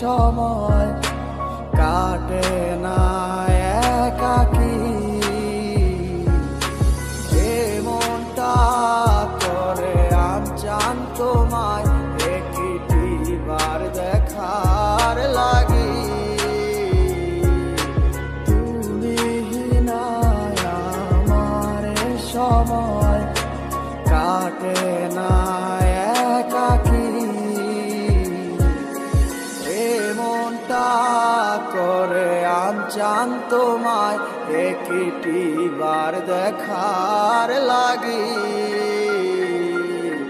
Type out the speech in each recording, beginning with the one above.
সময় কাটে না একাকী। মনটা করে আনচান তোমায় একটিবার দেখার লাগি। তুমি নাই আমার সময় কাটে না একাকী। মনটা করে আনচান তোমায় একটিবার দেখার লাগি।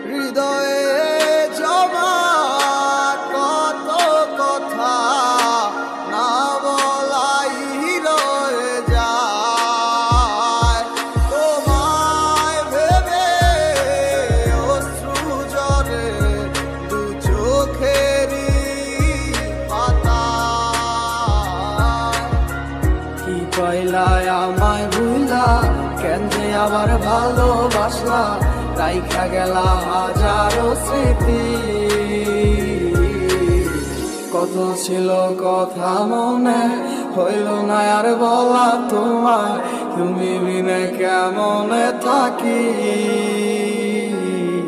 হৃদয়ে জমা কত কথা না বলাই রয়ে যায়। তোমায় ভেবে অশ্রু ঝরে দু চোখেরই কি কইলায় আমায় ভুলা, কেন যে আবার ভালোবাসলা, রাইখা গেলা হাজারো স্মৃতি। কত ছিল কথা মনে, হইল না আর বলা তোমায়, তুমি বিনে কেমনে থাকি।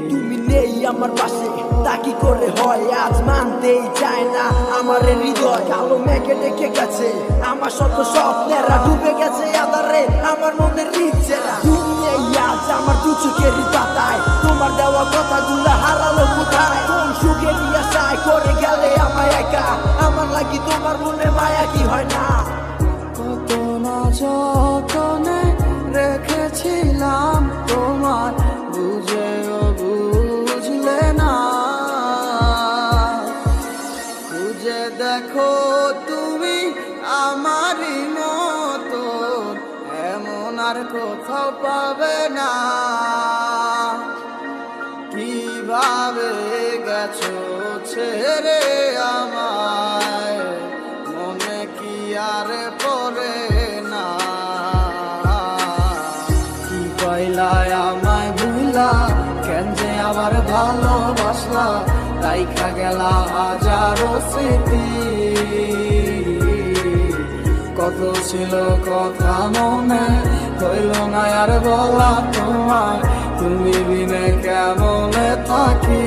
তুমি নেই আমার পাশে তা কি করে হয়, আজ মানতেই চায় না আমার হৃদয়। কালো মেঘে ডেকে গেছে আমার শত স্বপ্নেরা, ডুবে গেছে আধারে আমার মনের ইচ্ছেরা। তুমি নেই আজ আমার দু চোখের পাতায়, তোমার দেওয়া কথাগুলো হারালো কোথায়। কোন সুখের আশায় করে গেলে আমায় একা, আমার লাগি তোমার মনে মায়া কি হয় না। কত না যতনে রেখেছিলাম তোমার, বুঝেও বুঝলে না। খুঁজে দেখো তুমি আমারই মতো, এমন আর কোথাও পাবে না। কিভাবে গেছো ছেড়ে আমায়, মনে কি আর পড়ে না। কি কইলায় আমায় ভুলা, কেন যে আবার ভালোবাসলা, রাইখা গেলা হাজারো স্মৃতি। কত ছিল কথা মনে, হইল না আর বলা তোমায়, তুমি বিনে কেমনে থাকি।